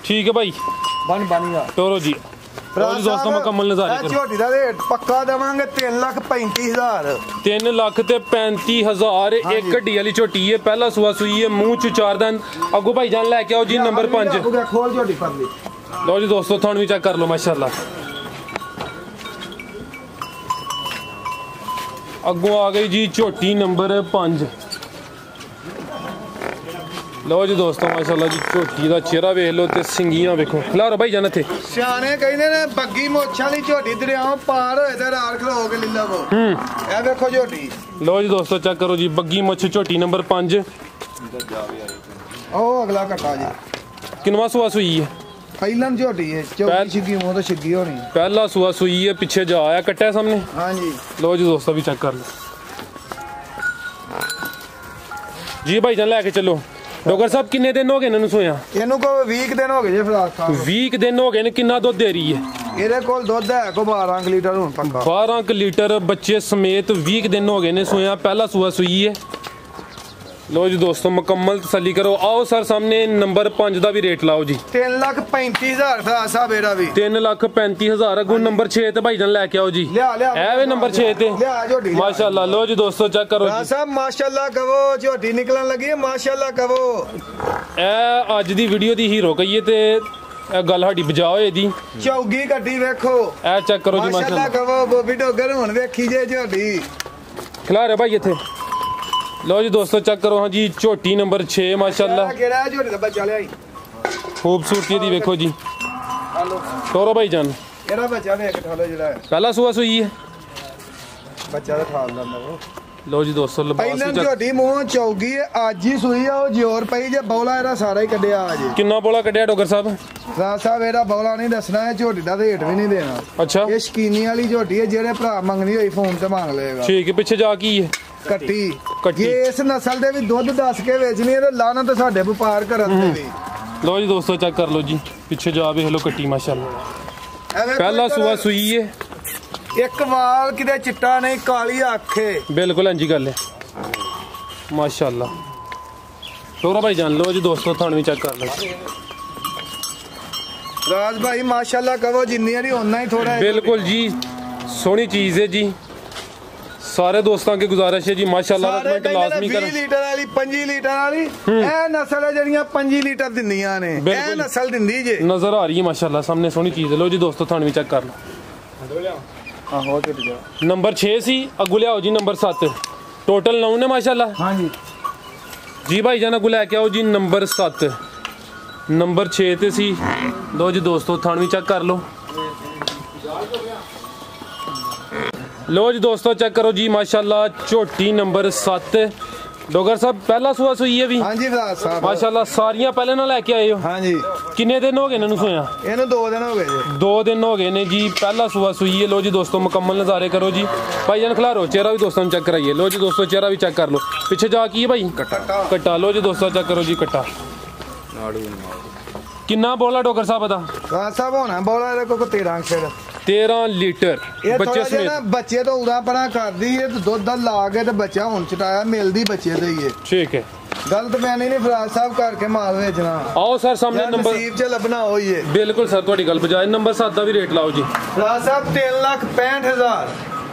[SPEAKER 1] ठीक है भाई
[SPEAKER 2] बन बनिया
[SPEAKER 1] टोरो जी दोस्तों मुकम्मल नजारे
[SPEAKER 2] झोटी दा रेट पक्का देवांगे 3,35,000
[SPEAKER 1] 3,35,000 एक गड्डी वाली झोटी है पहला सुआ सुई है मुंह च 4 दिन अगू भाई जान लेके आओ जी नंबर 5
[SPEAKER 2] खोल झोटी पर ली
[SPEAKER 1] लो जी दोस्तों थान भी चेक कर लो माशाल्लाह अगू आ गई जी झोटी नंबर 5 लो जी दोस्तों माशाल्लाह जी झोटी दा चेहरा वेख लो ते सिंगियां वेखो खिलारो भाई जान थे
[SPEAKER 2] सियाने कहंदे ने बग्गी मोछां दी झोटी दरियाओं पार होए ते राल खलो के लीला वो ए देखो झोटी
[SPEAKER 1] लो जी दोस्तों चेक करो जी बग्गी मुछ झोटी नंबर 5
[SPEAKER 2] ओ अगला कट्टा जी
[SPEAKER 1] किनवा सुआ सुई है
[SPEAKER 2] पहला झोटी है चौकी छिगी मुंह तो छिगी होनी
[SPEAKER 1] पहला सुआ सुई है पीछे जा आया कट्टा सामने
[SPEAKER 2] हां जी
[SPEAKER 1] लो जी दोस्तों भी चेक कर लो जी भाई जान लेके चलो डॉक्टर साहब किन्ने दिन हो गए इन्हू सोया
[SPEAKER 2] इन्हू को 20 दिन हो गए जी फिलहाल
[SPEAKER 1] 20 दिन हो गए ने कितना दुध दे रही है
[SPEAKER 2] ਇਹਦੇ ਕੋਲ ਦੁੱਧ ਹੈ ਕੋ 12 ਲੀਟਰ ਹੁਣ ਪੱਕਾ
[SPEAKER 1] 12 ਲੀਟਰ ਬੱਚੇ ਸਮੇਤ 20 ਦਿਨ ਹੋ ਗਏ ਨੇ ਸੋਇਆ ਪਹਿਲਾ ਸੂਆ ਸੂਈ ਹੈ लो जी दोस्तों मुकम्मल तसल्ली करो आओ सर सामने नंबर 5 का भी रेट लाओ जी
[SPEAKER 2] 3,35,000 था सा बेड़ा भी
[SPEAKER 1] 3,35,000 अगू नंबर 6 ते भाई जान लेके आओ जी ए नंबर 6 ते माशाल्लाह लो जी दोस्तों चेक करो
[SPEAKER 2] साहब माशाल्लाह कहो झोटी निकलन लगी है माशाल्लाह कहो
[SPEAKER 1] ए आज दी वीडियो दी हीरो कहिए ते गल साडी बजाओ एदी
[SPEAKER 2] चौगी गड्डी देखो
[SPEAKER 1] ए चेक करो जी
[SPEAKER 2] माशाल्लाह कहो बॉबी डोगर हुन वेखी जे झोटी
[SPEAKER 1] खिला रहे भाई इथे लो जी दोस्तों चेक करो हाँ जी झोटी नंबर 6 माशाल्लाह खूबसूरती दी देखो जी टोरो भाई जान पहला सुआ सुई है लो जी दोस्तों
[SPEAKER 2] झोटी मुंह चौगी आज ही सुई है जोर पई जे बौला एदा सारा ही कड्डिया आज
[SPEAKER 1] किन्ना बौला कड्डिया डॉक्टर साहब
[SPEAKER 2] राज साहब एदा बौला नहीं दसना है झोटी दा रेट भी नहीं देना
[SPEAKER 1] अच्छा
[SPEAKER 2] ये शकीनी वाली झोटी है जेरे भरा मंगनी होई फोन ते मांग लेगा
[SPEAKER 1] ठीक है पीछे जा की है
[SPEAKER 2] कट्टी ये इस नस्ल दे भी दुध दस के बेचनी है लाना तो साडे व्यापार करन दे भी
[SPEAKER 1] लो जी दोस्तों चेक कर लो जी पीछे जा भी हेलो कट्टी माशाल्लाह पहला सुआ सुई है
[SPEAKER 2] एक वाल किते चिट्टा नहीं काली अख है
[SPEAKER 1] बिल्कुल अंजी गल है माशाल्लाह टोरा भाई जान लो जी दोस्तों थान भी चेक कर लो
[SPEAKER 2] राज भाई माशाल्लाह कहो जिन्नी हारी होना ही थोड़ा
[SPEAKER 1] बिल्कुल जी सोहनी चीज है जी सारे दोस्तों की गुजारिश है जी माशाल्लाह कमेंट लाजमी करें
[SPEAKER 2] 20 लीटर वाली 5 लीटर वाली ए नस्ल है जड़ियां 5 लीटर दिंदियां ने ए नस्ल दिंदी जे
[SPEAKER 1] नजर आ रही है माशाल्लाह सामने सोहनी चीज है लो जी दोस्तों थान भी चेक कर लो
[SPEAKER 2] आहो
[SPEAKER 1] नंबर 6 सी अगू लियाओ जी नंबर 7 टोटल 9 ने माशाल्लाह
[SPEAKER 2] हां जी
[SPEAKER 1] जी भाई जान अगू लेके आओ जी नंबर 7 नंबर 6 ते सी लो जी दोस्तों थान भी चेक कर लो लो जी दोस्तों चेक करो जी माशाल्लाह झोटी नंबर 7 डॉक्टर साहब पहला सुआ सुई है भी
[SPEAKER 2] हां जी साहब
[SPEAKER 1] माशाल्लाह सारियां पहले ना लेके आए हो
[SPEAKER 2] हां जी
[SPEAKER 1] किन्ने दिन हो गए इन्हू सोया
[SPEAKER 2] इन्हू 2 दिन हो गए जी
[SPEAKER 1] 2 दिन हो गए ने जी पहला सुआ सुई है लो जी दोस्तों मुकम्मल नजारे करो जी भाई जान खिलारो चेहरा भी दोस्तों चेक कराइए लो जी दोस्तों चेहरा भी चेक कर लो पीछे जा की है भाई कट्टा लो जी दोस्तों चेक करो जी कट्टा किन्ना बोला डॉक्टर साहब दा
[SPEAKER 2] साहब होना बोला रे को
[SPEAKER 1] 13 लीटर
[SPEAKER 2] बच्चे समेत बच्चे तो उड़ा परा कर दी है तो दुध ला के ते बच्चा हुन चटाया मिलदी बच्चे दे ही है
[SPEAKER 1] ठीक है
[SPEAKER 2] गलत बयानी नहीं फराज साहब करके माल बेचना आओ
[SPEAKER 1] सर सामने नंबर
[SPEAKER 2] नसीब च लबना होई है
[SPEAKER 1] बिल्कुल सर थोड़ी गल बजाय नंबर 7 दा भी रेट लाओ जी
[SPEAKER 2] फराज साहब 3,65,000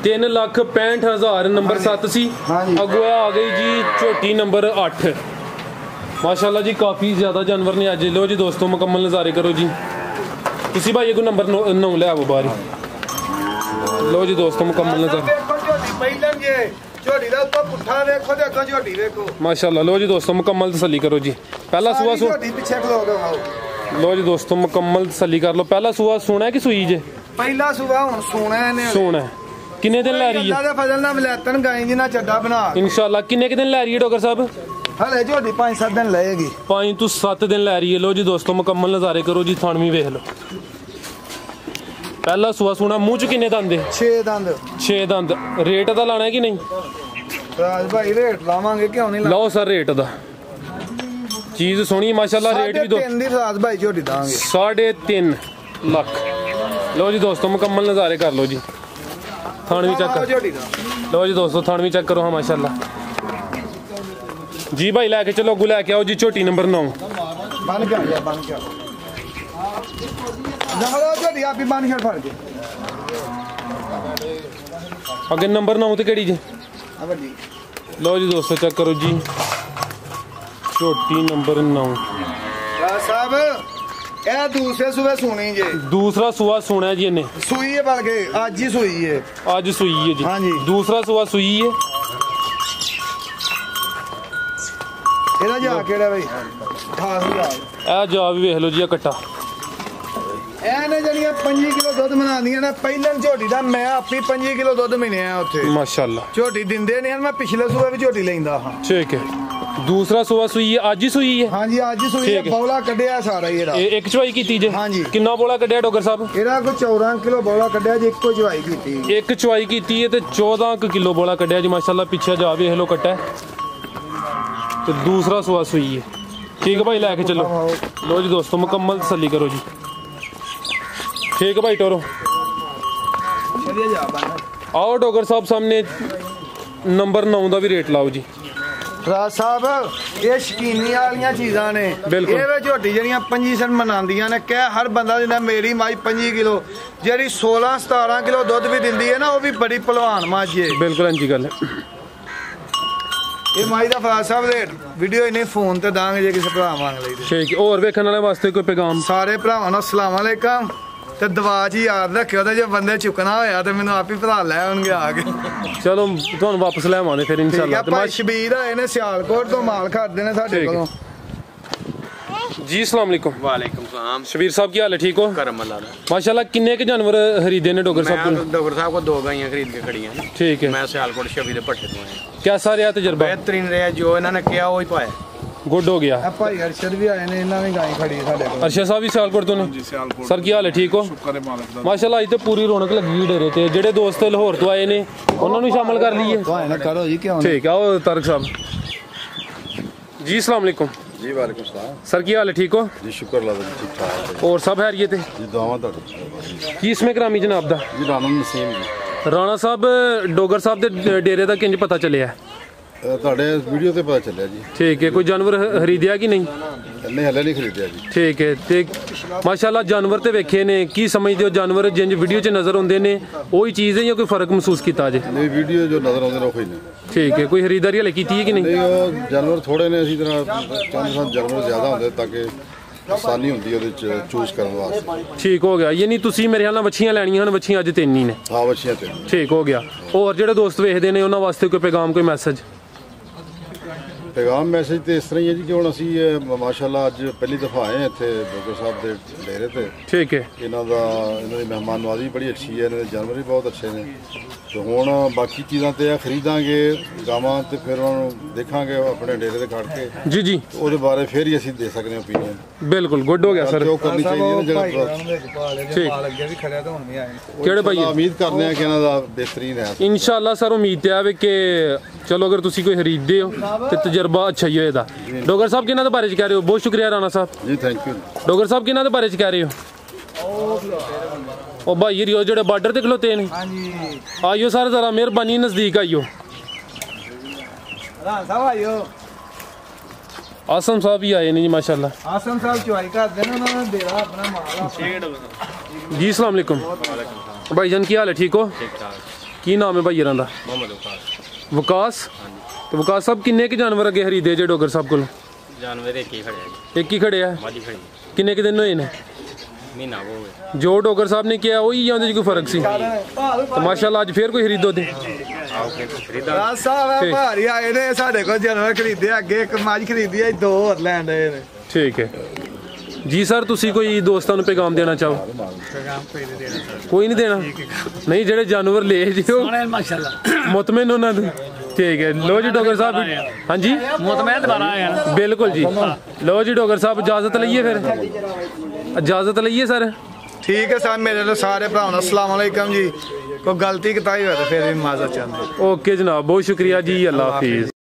[SPEAKER 1] 3,65,000 नंबर 7 सी अगुआ आ गई जी झोटी नंबर 8 माशाल्लाह जी काफी ज्यादा जानवर ने आज लो जी दोस्तों मुकम्मल नजारे करो जी किसी भाई को नंबर 9 ले आओ बारी लो जी दोस्तों मुकम्मल नजारे माशाल्लाह लो जी दोस्तों मुकम्मल तसल्ली करो जी पहला सुआ लो जी दोस्तों मुकम्मल तसल्ली कर लो पहला सुआ सुना है कि सुई जे
[SPEAKER 2] पहला सुआ सुना है
[SPEAKER 1] सुना है किन्ने दिन लै रही है?
[SPEAKER 2] फजल ना मिलातन गाय जी ना चड्डा बना
[SPEAKER 1] इंशाल्लाह किन्ने दिन लै रही है डॉक्टर साहब?
[SPEAKER 2] हले झोटी 5-7 दिन लगेगी।
[SPEAKER 1] 5 तो 7 दिन लै रही है। लो जी दोस्तों मुकम्मल नज़ारे करो जी, थान भी वेख लो। पहला सुआ सुना मुंह च किन्ने दंद? 6 दंद। 6 दंद। रेट दा लाना है कि नहीं?
[SPEAKER 2] राज भाई रेट लावांगे क्यों नहीं?
[SPEAKER 1] लाओ सर रेट दा। चीज सोहनी माशाल्लाह, रेट भी दो
[SPEAKER 2] 3.5 भाई झोटी दांगे
[SPEAKER 1] 3.5 लाख। लो जी दोस्तों मुकम्मल नज़ारे कर लो जी, थान भी चेक कर लो जी दोस्तों, थान भी चेक करो। हाँ माशाल्लाह जी भाई लैके चलो, अगू लैके आओ जी झोटी नंबर 9।
[SPEAKER 2] बन के आ गया, बन के झोटी आप ही बन के फड़ के
[SPEAKER 1] अगे नंबर 9 तो केड़ी जी? लो जी दोस्तों चेक करो जी, झोटी नंबर 9
[SPEAKER 2] साहब ए दूसरे सुबह सुनी जी।
[SPEAKER 1] दूसरा सुआ सुना है जी इन्हें?
[SPEAKER 2] सुई है बल्कि आज ही सुई है।
[SPEAKER 1] आज सुई है जी?
[SPEAKER 2] हाँ जी।
[SPEAKER 1] दूसरा सुआ सुई है।
[SPEAKER 2] ਇਹਦਾ ਜਾ ਕਿਹੜਾ ਬਈ 18000
[SPEAKER 1] ਇਹ ਜਾ ਵੀ ਵੇਖ ਲਓ ਜੀ, ਇਹ ਕੱਟਾ
[SPEAKER 2] ਇਹਨੇ ਜਿਹੜੀਆਂ 5 ਕਿਲੋ ਦੁੱਧ ਬਣਾਉਂਦੀਆਂ ਨੇ, ਪਹਿਲਾਂ ਝੋਟੀ ਦਾ ਮੈਂ ਆਪੀ 5 ਕਿਲੋ ਦੁੱਧ ਮਿਲਿਆ ਉੱਥੇ
[SPEAKER 1] ਮਾਸ਼ਾਅੱਲਾ।
[SPEAKER 2] ਝੋਟੀ ਦਿੰਦੇ ਨੇ, ਮੈਂ ਪਿਛਲੇ ਸੂਬੇ ਵੀ ਝੋਟੀ ਲੈਂਦਾ ਹਾਂ।
[SPEAKER 1] ਠੀਕ ਹੈ। दूसरा सुआ सुई है, आज ही सुई है?
[SPEAKER 2] हाँ जी आज ही सुई है। बौला कढ़िया सारा ही
[SPEAKER 1] एक चवाई की जे?
[SPEAKER 2] हाँ जी।
[SPEAKER 1] कितना बौला कढ़िया डॉक्टर साहब?
[SPEAKER 2] ਇਹਦਾ ਕੋ 14 किलो बौला कढ़िया जी, ਇੱਕੋ ਚਵਾਈ ਕੀਤੀ।
[SPEAKER 1] एक चवाई की है तो 14 किलो बौला कढ़िया जी माशाल्लाह। पीछे जा भी हेलो कट्टा है तो दूसरा सुआ सुई है। ठीक है भाई लैके चलो। लो जी दोस्तों मुकम्मल तसल्ली करो जी। ठीक है भाई टोरो आओ डॉक्टर साहब सामने नंबर 9 का भी रेट लाओ जी।
[SPEAKER 2] ਰਾਜ ਸਾਹਿਬ ਇਹ ਸ਼ਕੀਨੀ ਵਾਲੀਆਂ ਚੀਜ਼ਾਂ ਨੇ। ਇਹ ਵੇ ਝੋਟੀ ਜਿਹੜੀਆਂ 25 ਸਨ ਮਨਾਉਂਦੀਆਂ ਨੇ, ਕਹਿ ਹਰ ਬੰਦਾ ਦਿੰਦਾ ਮੇਰੀ ਮਾਈ 25 ਕਿਲੋ, ਜਿਹੜੀ 16-17 ਕਿਲੋ ਦੁੱਧ ਵੀ ਦਿੰਦੀ ਹੈ ਨਾ, ਉਹ ਵੀ ਬੜੀ ਭਲਵਾਨ ਮੱਝ ਹੈ।
[SPEAKER 1] ਬਿਲਕੁਲ ਇੰਜੀ ਗੱਲ ਹੈ।
[SPEAKER 2] ਇਹ ਮਾਈ ਦਾ ਫਰਾਜ ਸਾਹਿਬ ਦੇ ਵੀਡੀਓ ਇਹਨੇ ਫੋਨ ਤੇ ਦਾਂਗੇ ਜੇ ਕਿਸੇ ਭਰਾ ਮੰਗ ਲਈ।
[SPEAKER 1] ਠੀਕ ਹੈ। ਹੋਰ ਵੇਖਣ ਵਾਲੇ ਵਾਸਤੇ ਕੋਈ ਪੈਗਾਮ?
[SPEAKER 2] ਸਾਰੇ ਭਰਾਵਾਂ ਨੂੰ ਅਸਲਾਮ ਅਲੈਕਮ ਤੇ ਦੁਆ ਜੀ ਯਾਦ ਰੱਖਿਓ ਤੇ ਜੇ ਬੰਦੇ ਚੁੱਕਣਾ ਹੋਇਆ ਤੇ ਮੈਨੂੰ ਆਪ ਹੀ ਭਰਾ ਲੈ ਆਉਣਗੇ ਆ ਕੇ।
[SPEAKER 1] ਚਲੋ ਤੁਹਾਨੂੰ ਵਾਪਸ ਲੈ ਆਵਾਂਗੇ ਫਿਰ ਇਨਸ਼ਾਅੱਲਾ।
[SPEAKER 2] ਤੇ ਭਾਈ ਸ਼ਬੀਰ ਆਏ ਨੇ ਸਿਆਲਕੋਟ ਤੋਂ, ਮਾਲ ਖੜਦੇ ਨੇ ਸਾਡੇ ਕੋਲੋਂ।
[SPEAKER 1] जी अस्सलाम वालेकुम।
[SPEAKER 3] वालेकुम सलाम।
[SPEAKER 1] शबीर साहब क्या हाल है? ठीक हो?
[SPEAKER 3] करम अल्लाह दा।
[SPEAKER 1] माशाल्लाह किन्ने के जानवर खरीदे ने डॉक्टर साहब को?
[SPEAKER 3] डॉक्टर साहब को 2 गायें खरीद के खड़ी हैं।
[SPEAKER 1] ठीक है।
[SPEAKER 3] मैं सियालकोट शबी दे भट्टे तो आया।
[SPEAKER 1] कैसा रहा तजुर्बा?
[SPEAKER 3] बेहतरीन रहा, जो इन्होंने किया वही पाया।
[SPEAKER 1] गुड हो गया।
[SPEAKER 2] भाई अरशद भी आए ने, इन्होंने भी गाय खड़ी ਸਾਡੇ ਕੋਲ।
[SPEAKER 1] अरशद साहब भी सियालकोट तो ने? सर की हाल है? ठीक हो?
[SPEAKER 4] शुक्र है मालिक दा।
[SPEAKER 1] माशाल्लाह ਅੱਜ ਤੇ ਪੂਰੀ ਰੌਣਕ ਲੱਗੀ ਡੇਰੇ ਤੇ। ਜਿਹੜੇ ਦੋਸਤ ਲਾਹੌਰ ਤੋਂ ਆਏ ਨੇ ਉਹਨਾਂ ਨੂੰ ਸ਼ਾਮਲ ਕਰ ਲਈਏ।
[SPEAKER 2] ਨਾ ਕਰੋ ਜੀ ਕਿਉਂ?
[SPEAKER 1] ठीक है। आओ तारक साहब जी अस्सलाम वालेकुम।
[SPEAKER 4] जी वालेकुम सलाम।
[SPEAKER 1] सर की हाल है? ठीक हो?
[SPEAKER 4] जी शुक्र अल्लाह दा, ठीक ठाक है
[SPEAKER 1] और सब हैरियत है
[SPEAKER 4] जी। दुआवां ਤੁਹਾਡੀ
[SPEAKER 1] की इसमें करामी जनाब दा?
[SPEAKER 4] जी राणा नसीम जी।
[SPEAKER 1] राणा साहब डोगर साहब ਦੇ ਡੇਰੇ ਦਾ ਕਿੰਜ ਪਤਾ ਚੱਲਿਆ?
[SPEAKER 4] ਤੁਹਾਡੇ ਵੀਡੀਓ ਤੇ ਪਤਾ ਚੱਲਿਆ ਜੀ।
[SPEAKER 1] ठीक है। कोई जानवर खरीदिया कि नहीं?
[SPEAKER 4] ਨਹੀਂ ਹਲੇ ਨਹੀਂ ਖਰੀਦਿਆ ਜੀ।
[SPEAKER 1] ठीक है। ਤੇ ਮਾਸ਼ਾਅੱਲਾ ਜਾਨਵਰ ਤੇ ਵੇਖੇ ਨੇ, ਕੀ ਸਮਝਦੇ ਹੋ ਜਾਨਵਰ ਜਿੰਜ ਵੀਡੀਓ 'ਚ ਨਜ਼ਰ ਆਉਂਦੇ ਨੇ ਉਹੀ ਚੀਜ਼ ਹੈ ਜਾਂ ਕੋਈ ਫਰਕ ਮਹਿਸੂਸ ਕੀਤਾ ਜੇ?
[SPEAKER 4] ਨਹੀਂ ਵੀਡੀਓ ਜੋ ਨਜ਼ਰ ਆਉਂਦੇ ਨੇ ਉਹ ਹੀ ਨੇ।
[SPEAKER 1] ਠੀਕ ਹੈ। ਕੋਈ ਖਰੀਦਦਾਰੀ ਹਲੇ ਕੀਤੀ ਹੈ ਕਿ ਨਹੀਂ?
[SPEAKER 4] ਨਹੀਂ ਉਹ ਜਾਨਵਰ ਥੋੜੇ ਨੇ, ਅਸੀਂ ਤਰ੍ਹਾਂ ਚਾਹੁੰਦੇ ਸਾਨੂੰ ਜਾਨਵਰ ਜ਼ਿਆਦਾ ਹੁੰਦੇ ਤਾਂ ਕਿ ਆਸਾਨੀ ਹੁੰਦੀ ਉਹਦੇ ਚ ਚੂਜ਼ ਕਰਨ ਵਾਸਤੇ।
[SPEAKER 1] ਠੀਕ ਹੋ ਗਿਆ। ਯਾਨੀ ਤੁਸੀਂ ਮੇਰੇ ਖਿਆਲ ਨਾਲ ਵੱਛੀਆਂ ਲੈਣੀਆਂ ਹਨ। ਵੱਛੀਆਂ ਅੱਜ 3 ਹੀ ਨੇ।
[SPEAKER 4] ਹਾਂ ਬੱਚੀਆਂ ਤੇ।
[SPEAKER 1] ਠੀਕ ਹੋ ਗਿਆ। ਹੋਰ ਜਿਹੜੇ ਦੋਸਤ ਵੇਖਦੇ ਨੇ ਉਹਨਾਂ ਵਾਸਤੇ ਕੋਈ ਪੈਗਾਮ, ਕੋਈ ਮੈਸੇਜ?
[SPEAKER 4] ਪੈਗਾਮ ਮੈਸੇਜ ਤੇ ਇਸ ਤਰ੍ਹਾਂ ਹੀ ਹੈ ਜੀ ਕਿ ਹੁਣ ਅਸੀਂ ਮਾਸ਼ਾਅੱਲਾ ਅੱਜ ਪਹਿਲੀ ਦਫਾ ਆਏ ਹਾਂ ਇੱਥੇ ਡਾਕਟਰ ਸਾਹਿਬ ਦੇ ਡੇਰੇ ਤੇ।
[SPEAKER 1] ਠੀਕ ਹੈ।
[SPEAKER 4] ਇਹਨਾਂ ਦੀ ਮਹਿਮਾਨ ਨਵਾਜ਼ੀ ਬੜੀ ਅੱਛੀ ਹੈ, ਇਹਨਾਂ ਦੇ ਜਾਨਵਰ ਵੀ ਬਹੁਤ ਅੱਛੇ ਨੇ। ਤੇ ਹੁਣ ਬਾਕੀ ਚੀਜ਼ਾਂ ਤੇ ਖਰੀਦਾਂਗੇ ਗਾਵਾਂ ਤੇ ਫਿਰ ਉਹਨਾਂ ਨੂੰ ਦੇਖਾਂਗੇ ਆਪਣੇ ਡੇਰੇ ਤੇ ਖੜ ਕੇ।
[SPEAKER 1] ਜੀ ਜੀ।
[SPEAKER 4] ਉਹਦੇ ਬਾਰੇ ਫਿਰ ਹੀ ਅਸੀਂ ਦੇ ਸਕਦੇ ਹਾਂ ਓਪੀਨੀਅਨ।
[SPEAKER 1] ਬਿਲਕੁਲ ਗੁੱਡ ਹੋ ਗਿਆ ਸਰ।
[SPEAKER 4] ਜੋ ਕਰਨੀ ਚਾਹੀਦੀ ਹੈ ਜਿਹੜਾ
[SPEAKER 1] ਠੀਕ।
[SPEAKER 2] ਮਾਲ ਅੱਗੇ ਵੀ ਖੜਿਆ ਤੇ ਹੁਣ ਵੀ ਆਏ।
[SPEAKER 1] ਕਿਹੜੇ ਭਾਈ?
[SPEAKER 4] ਉਮੀਦ ਕਰਦੇ ਹਾਂ ਕਿ ਇਹਨਾਂ ਦਾ ਬਿਹਤਰੀਨ ਹੈ
[SPEAKER 1] ਇਨਸ਼ਾਅੱਲਾ ਸਰ। ਉਮੀਦ ਤੇ ਆਵੇ ਕਿ ਚਲੋ ਅਗਰ ਤੁਸੀਂ ਕੋਈ ਖਰੀਦਦੇ ਹੋ ਤੇ ਤਜਰਬਾ ਅੱਛਾ ਹੀ ਹੋਏਗਾ। ਡਾਕਟਰ ਸਾਹਿਬ ਕਿਹਨਾਂ ਦੇ ਬਾਰੇ ਚ ਕਹਿ ਰਹੇ ਹੋ? ਬਹੁਤ ਸ਼ੁਕਰੀਆ Rana Sahib
[SPEAKER 4] ji. Thank you.
[SPEAKER 1] Doctor ਸਾਹਿਬ ਕਿਹਨਾਂ ਦੇ ਬਾਰੇ ਚ ਕਹਿ ਰਹੇ ਹੋ? ਉਹ ਭਾਈ ਰਿਓ ਜਿਹੜੇ ਬਾਰਡਰ ਤੇ ਖਲੋਤੇ ਨੇ।
[SPEAKER 2] ਹਾਂਜੀ
[SPEAKER 1] ਆਇਓ ਸਰ ਜ਼ਰਾ ਮਿਹਰਬਾਨੀ ਨਜ਼ਦੀਕ ਆਇਓ।
[SPEAKER 2] ਰਾਣਾ ਸਾਹਿਬ ਆਇਓ।
[SPEAKER 1] ਆਸਮ ਸਾਹਿਬ ਵੀ ਆਏ ਨੇ ਜੀ ਮਾਸ਼ਾਅੱਲਾ।
[SPEAKER 2] ਆਸਮ ਸਾਹਿਬ ਚੁਆਈ ਕਰਦੇ ਨੇ, ਉਹਨਾਂ ਨੇ ਦੇਰਾ ਆਪਣਾ ਮਾਲ।
[SPEAKER 1] जी अस्सलाम वालेकुम। भाईजान की हाल है? ठीक हो?
[SPEAKER 3] ठीक ठाक।
[SPEAKER 1] की नाम है भाई दा?
[SPEAKER 3] मोहम्मद वकास।
[SPEAKER 1] वकास। तो वकास साहब किन्ने के जानवर अगे खरीदे जे डोगर साहब को?
[SPEAKER 3] जानवर एक ही खड़े हैं।
[SPEAKER 1] एक ही खड़े है।
[SPEAKER 3] मादी खड़ी
[SPEAKER 1] किन्ने के दिन होए ने?
[SPEAKER 3] महीना हो गया।
[SPEAKER 1] जो डोगर साहब ने किया वही या उहदे च कोई फर्क सी? तो माशाअल्लाह आज फिर कोई खरीदो दे।
[SPEAKER 3] आओ के खरीदा।
[SPEAKER 2] ਰਾਜ ਸਾਹਿਬ ਭਾਰੀ ਆਏ ਨੇ ਸਾਡੇ ਕੋਲ ਜਾਨਵਰ ਖਰੀਦੇ। ਅੱਗੇ ਇੱਕ ਮੱਝ ਖਰੀਦੀ ਹੈ, 2 ਹੋਰ ਲੈਣ ਦੇ ਨੇ।
[SPEAKER 1] ठीक है। जी सर ਤੁਸੀਂ ਕੋਈ ਦੋਸਤਾਂ ਨੂੰ ਪੈਗਾਮ ਦੇਣਾ ਚਾਹੋ? ਕੋਈ ਨਹੀਂ ਦੇਣਾ ਨਹੀਂ ਜਿਹੜੇ ਜਾਨਵਰ ਲੈ ਜਿਓ
[SPEAKER 5] माशाल्लाह
[SPEAKER 1] ਮੁਤਮਿਨ ਉਹਨਾਂ ਨੂੰ ठीक है। लो जी डॉक्टर साहब, हाँ जी
[SPEAKER 5] मुतमैन दोबारा आया ना
[SPEAKER 1] बिल्कुल जी। लो जी डॉक्टर साहब इजाजत लइए फिर, इजाजत लइए सर।
[SPEAKER 2] ठीक है सर, मेरे लिए सारे भरावां नूं अस्सलाम वालेकुम जी। कोई गलती किताई हो तो फिर भी माजरत चाहते।
[SPEAKER 1] ओके जनाब, बहुत शुक्रिया जी, अल्लाह हाफिज़।